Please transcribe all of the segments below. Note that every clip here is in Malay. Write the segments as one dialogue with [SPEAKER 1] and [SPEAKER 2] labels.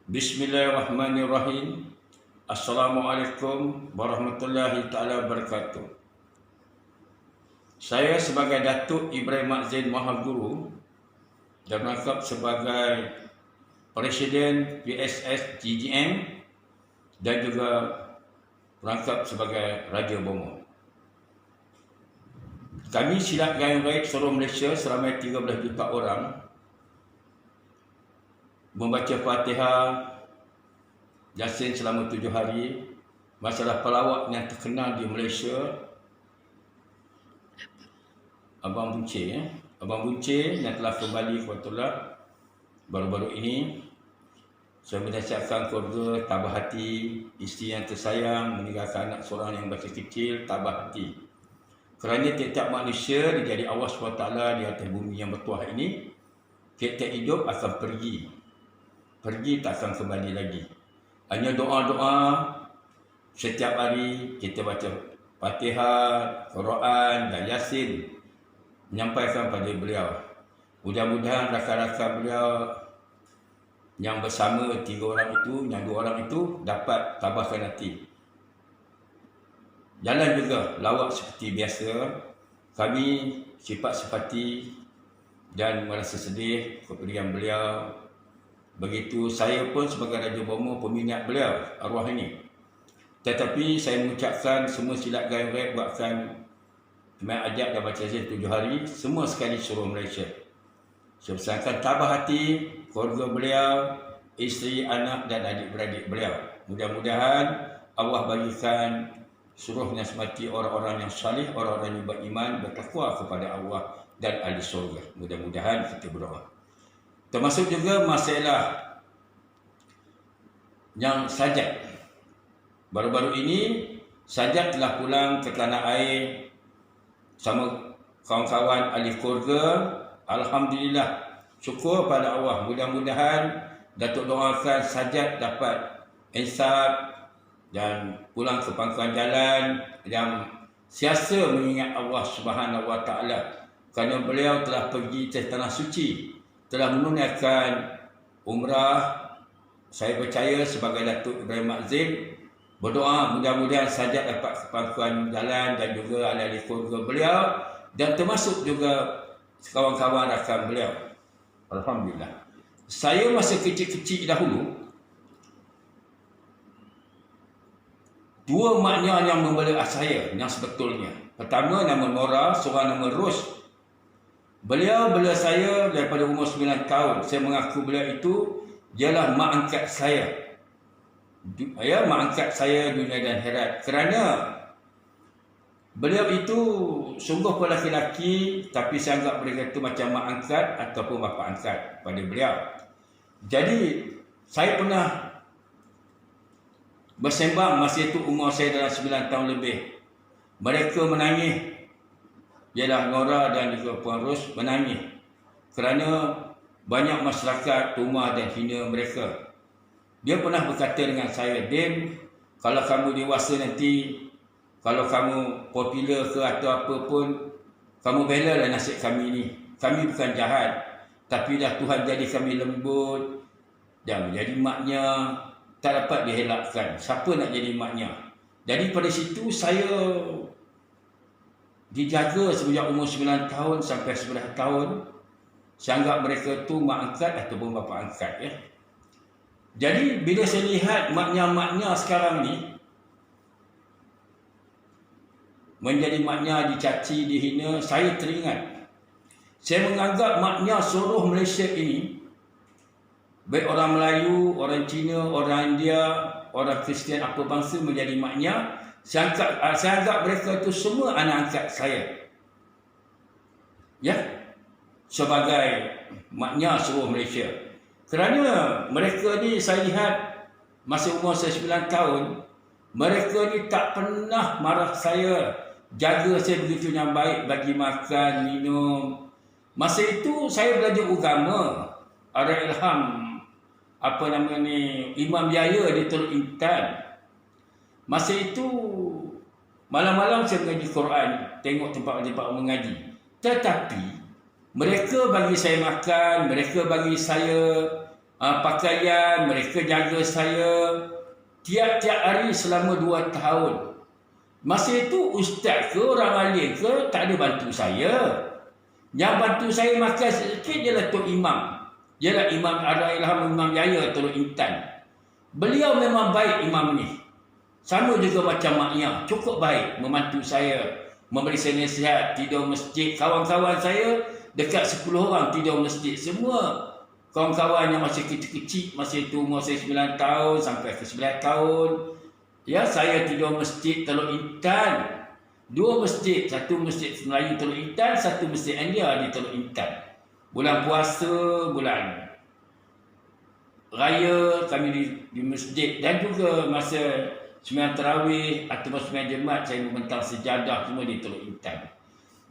[SPEAKER 1] Bismillahirrahmanirrahim. Assalamualaikum warahmatullahi taala wabarakatuh. Saya sebagai Datuk Ibrahim Mak Zain Mahaguru dan merangkap sebagai Presiden PSS GGM dan juga merangkap sebagai Raja Bomo. Kami Silat Gayung Raid seluruh Malaysia seramai 13 juta orang membaca Fatihah Yasin selama 7 hari. Masalah pelawak yang terkenal di Malaysia, Abang Bunce yang telah kembali ke Watullah baru-baru ini. Saya menasihatkan keluarga tabah hati, isteri yang tersayang meninggalkan anak seorang yang masih kecil, tabah hati. Kerana tiap-tiap manusia dijadi Allah SWT di atas bumi yang bertuah ini, tiap-tiap hidup akan pergi tak akan kembali lagi. Hanya doa-doa setiap hari kita baca Fatihah, Quran dan Yasin menyampaikan pada beliau. Mudah-mudahan rakan-rakan beliau yang bersama 3 orang itu, yang 2 orang itu dapat tabahkan hati. Jalan juga lawak seperti biasa. Kami sifat sepati dan merasa sedih kepergian beliau. Begitu saya pun sebagai Raja Bomo peminat beliau arwah ini. Tetapi saya mengucapkan semua Silat Gayung Raid buatkan Semayang Ajak dan baca Yasin 7 hari semua sekali seluruh Malaysia. Saya pesankan tabah hati keluarga beliau, isteri, anak dan adik-beradik beliau. Mudah-mudahan Allah bagikan seluruhnya semati orang-orang yang salih, orang-orang yang beriman, bertakwa kepada Allah dan ahli syurga. Mudah-mudahan kita berdoa. Termasuk juga masalah yang Sajat. Baru-baru ini Sajat telah pulang ke tanah air sama kawan-kawan ahli keluarga. Alhamdulillah, syukur pada Allah. Mudah-mudahan Datuk doakan Sajat dapat insaf dan pulang ke pangkuan jalan yang siasa mengingat Allah Subhanahu Wa Taala, kerana beliau telah pergi ke tanah suci, telah menunaikan umrah. Saya percaya sebagai Datuk Ibrahim Mak Zain berdoa mudah-mudahan Sajat dapat ke pangkuan jalan dan juga ahli keluarga beliau dan termasuk juga kawan-kawan rakan beliau. Alhamdulillah. Saya masa kecil-kecil dahulu, 2 maknya yang membelah saya yang sebetulnya. Pertama nama Nora, seorang nama Ros. Beliau bela saya daripada umur 9 tahun. Saya mengaku beliau itu ialah mak angkat saya. Ya, mak angkat saya dunia dan akhirat. Kerana beliau itu sungguh pun laki-laki, tapi saya anggap beliau itu macam mak angkat ataupun bapa angkat pada beliau. Jadi saya pernah bersembang masa itu umur saya dalam 9 tahun lebih. Mereka menangis. Ialah Nora dan juga Puan Ros menangis kerana banyak masyarakat rumah dan hina mereka. Dia pernah berkata dengan saya, "Din, kalau kamu dewasa nanti, kalau kamu popular ke atau apa pun, kamu belalah nasib kami ni. Kami bukan jahat, tapi dah Tuhan jadi kami lembut dan menjadi maknya tak dapat dielakkan. Siapa nak jadi maknya?" Jadi pada situ saya dijaga sejak umur 9 tahun sampai 11 tahun. Saya anggap mereka tu mak angkat ataupun bapa angkat, ya. Jadi bila saya lihat maknya-maknya sekarang ni menjadi maknya dicaci, dihina, saya teringat. Saya menganggap maknya seluruh Malaysia ini, baik orang Melayu, orang Cina, orang India, orang Kristian, apa bangsa menjadi maknya. Saya anggap mereka itu semua anak angkat saya, ya, sebagai maknya seluruh Malaysia. Kerana mereka ni saya lihat masa umur saya 9 tahun, mereka ni tak pernah marah saya, jaga saya begitu yang baik, bagi makan, minum. Masa itu saya belajar agama, ada ilham Imam Yahya di Teluk Intan. Masa itu malam-malam saya mengaji Quran, tengok tempat-tempat mengaji. Tetapi mereka bagi saya makan, mereka bagi saya pakaian, mereka jaga saya tiap-tiap hari selama 2 tahun. Masa itu ustaz ke orang alim ke tak ada bantu saya. Yang bantu saya makan sikit ialah Tok Imam. Ialah Imam Ar-Ilham, Imam Yahya Teluk Intan. Beliau memang baik imam ni. Sama juga macam maknya, cukup baik membantu saya, memberi saya nasihat, tidur masjid. Kawan-kawan saya dekat 10 orang tidur masjid semua. Kawan-kawan yang masih kecil-kecil, masih itu umur saya 9 tahun sampai ke 11 tahun. Ya, saya tidur masjid Teluk Intan. 2 masjid, satu masjid Melayu Teluk Intan, satu masjid India di Teluk Intan. Bulan puasa, bulan raya kami di masjid, dan juga masa sembahyang tarawih atau sembahyang jemaat saya membentang sejadah semua di Teluk Intan.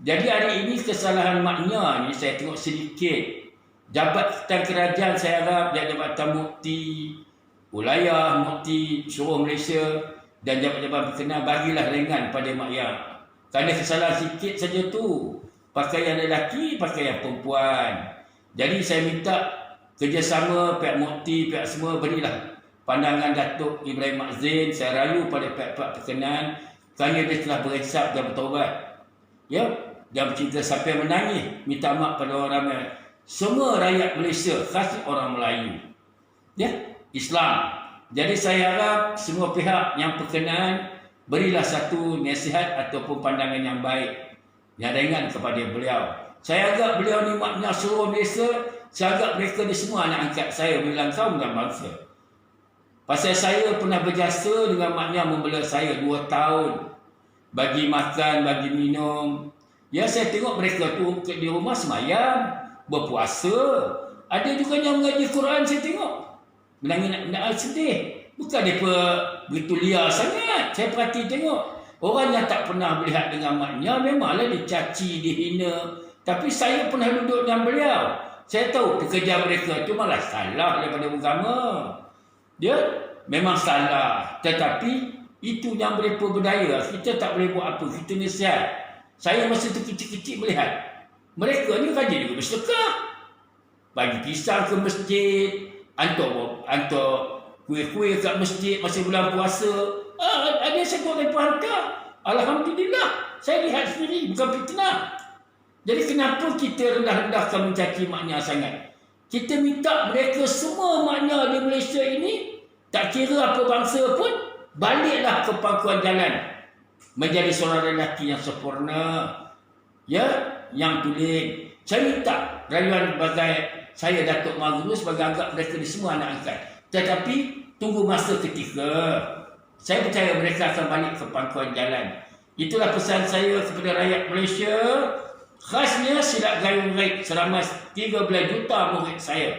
[SPEAKER 1] Jadi hari ini kesalahan maknya ni saya tengok sedikit. Jabatan kerajaan saya harap jabatan mufti wilayah, mufti seluruh Malaysia dan jabatan berkenaan bagilah ringan pada maknya. Kerana kesalahan sikit saja tu. Pakaian lelaki, pakaian perempuan. Jadi saya minta kerjasama pihak mufti, pihak semua berilah pandangan Datuk Ibrahim Mak Zain. Saya rayu pada pihak-pihak berkenaan kerana dia telah beresap dan bertaubat. Ya, dan bercinta sampai menangis, minta maaf pada orang ramai. Semua rakyat Malaysia, khas orang Melayu. Ya, Islam. Jadi saya harap semua pihak yang berkenaan berilah satu nasihat ataupun pandangan yang baik, yang ringan kepada beliau. Saya agak beliau ni makna seluruh Malaysia, saya agak mereka ni semua anak angkat saya bilang kaum dan bangsa. Pasal saya pernah berjasa dengan maknya membela saya 2 tahun. Bagi makan, bagi minum. Ya, saya tengok mereka tu di rumah semayang, berpuasa. Ada juga yang mengaji Quran saya tengok. Menangis sedih. Bukan mereka begitu liar sangat. Saya perhati tengok. Orang yang tak pernah melihat dengan maknya memanglah dicaci, dihina. Tapi saya pernah duduk dengan beliau. Saya tahu pekerjaan mereka tu malah salah daripada agama. Dia memang salah. Tetapi itu yang mereka berdaya. Kita tak boleh buat apa. Kita nasihat. Saya masa tu kecil-kecil melihat. Mereka ni rajin juga bersedekah. Bagi pisang ke masjid. Hantar kuih-kuih kat masjid masa bulan puasa. Ada sebuah mereka harta. Alhamdulillah. Saya lihat sendiri. Bukan fitnah. Jadi kenapa kita rendah-rendahkan mencaci maknya sangat? Kita minta mereka semua maknya di Malaysia ini, tak kira apa bangsa pun, baliklah ke pangkuan jalan. Menjadi seorang lelaki yang sempurna. Ya, yang tulen. Saya minta rayuan sebagai saya Datuk Mahathir sebagai anggap mereka ni semua anak angkat. Tetapi tunggu masa ketika. Saya percaya mereka akan balik ke pangkuan jalan. Itulah pesan saya kepada rakyat Malaysia. Khasnya silap gayung raid selama 13 juta murid saya.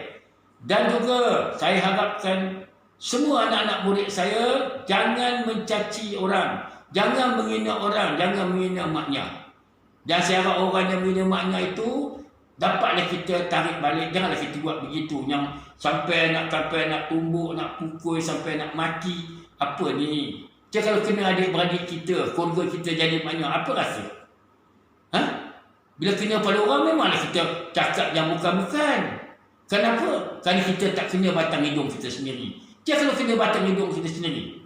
[SPEAKER 1] Dan juga saya harapkan semua anak-anak murid saya jangan mencaci orang. Jangan menghina orang. Jangan menghina maknya. Dan saya harap orang yang menghina maknya itu dapatlah kita tarik balik. Janganlah kita buat begitu. Yang sampai nak tumbuk, nak pukul, sampai nak mati. Apa ni? Macam kalau kena adik-beradik kita, keluarga kita jadi maknya, apa rasa? Bila kena pada orang memanglah kita cakap yang bukan-bukan. Kenapa? Kerana kita tak kena batang hidung kita sendiri. Dia kalau kena batang hidung kita sendiri.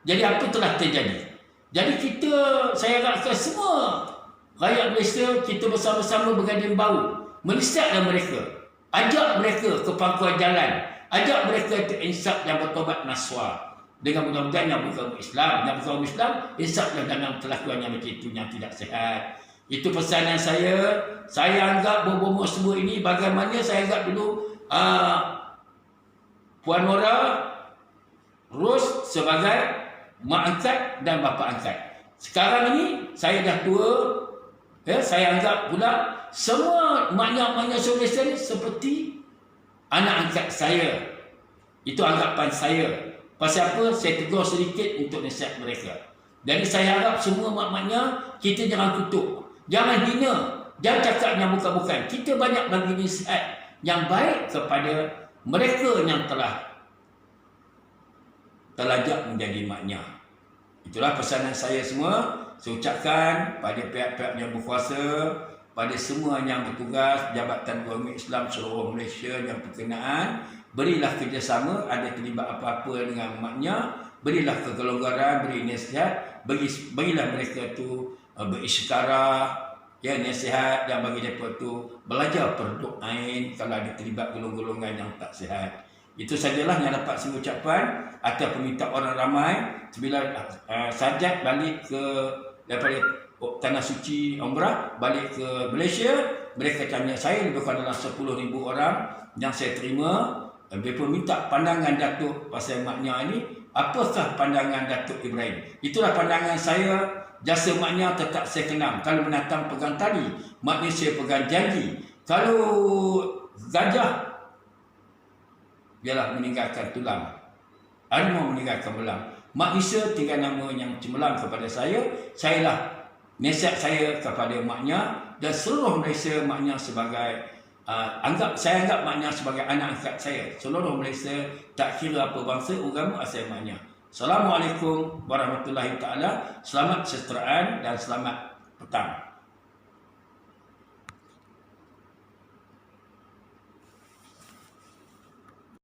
[SPEAKER 1] Jadi apa telah terjadi? Jadi kita, saya harapkan semua rakyat Malaysia, kita bersama-sama berganding bahu. Menisiaplah mereka. Ajak mereka ke pangkuan jalan. Ajak mereka untuk insaf dan bertobat nasuha. Dengan mudah-mudahan yang beragama Islam. Yang beragama Islam, insaflah dalam kelakuan yang macam itu, yang tidak sihat. Itu pesanan saya. Saya anggap bobo semua ini bagaimana saya anggap dulu Puan Nora Ros sebagai mak angkat dan bapa angkat. Sekarang ini saya dah tua. Ya, saya anggap pula semua maknya-maknya Malaysia ni seperti anak angkat saya. Itu anggapan saya. Pasal apa? Saya tegur sedikit untuk nasihat mereka. Jadi saya harap semua maknya kita jangan kutuk. Jangan hina. Jangan cakap yang bukan-bukan. Kita banyak bagi nasihat yang baik kepada mereka yang telah terlajak menjadi maknya. Itulah pesanan saya semua. Saya ucapkan pada pihak-pihak yang berkuasa, pada semua yang bertugas, Jabatan Agama Islam seluruh Malaysia yang berkenaan, berilah kerjasama, ada terlibat apa-apa dengan maknya, berilah kekelonggaran, beri nasihat, berilah mereka tu berisytiharah, ya, nasihat, dan bagi mereka tu belajar berdoain kalau ada terlibat golongan-golongan yang tak sihat. Itu sajalah yang dapat saya ucapkan atas permintaan orang ramai. Bila Sajat balik ke daripada Tanah Suci Umrah, balik ke Malaysia, mereka tanya saya, lebih kurang dalam 10,000 orang yang saya terima. Mereka minta pandangan Datuk pasal maknya ni. Apakah pandangan Datuk Ibrahim? Itulah pandangan saya. Jasa maknya tetap saya kenal. Kalau menatang pegang tali, maknanya saya pegang janji. Kalau gajah, biarlah meninggalkan tulang, harimau meninggalkan belang. Manusia tinggal nama yang cemerlang kepada saya. Sayalah nasihat saya kepada maknya dan seluruh Malaysia maknya sebagai saya anggap maknya sebagai anak angkat saya. Seluruh Malaysia tak kira apa bangsa, agama, asal maknya. Assalamualaikum warahmatullahi taala. Selamat sejahteraan dan selamat petang.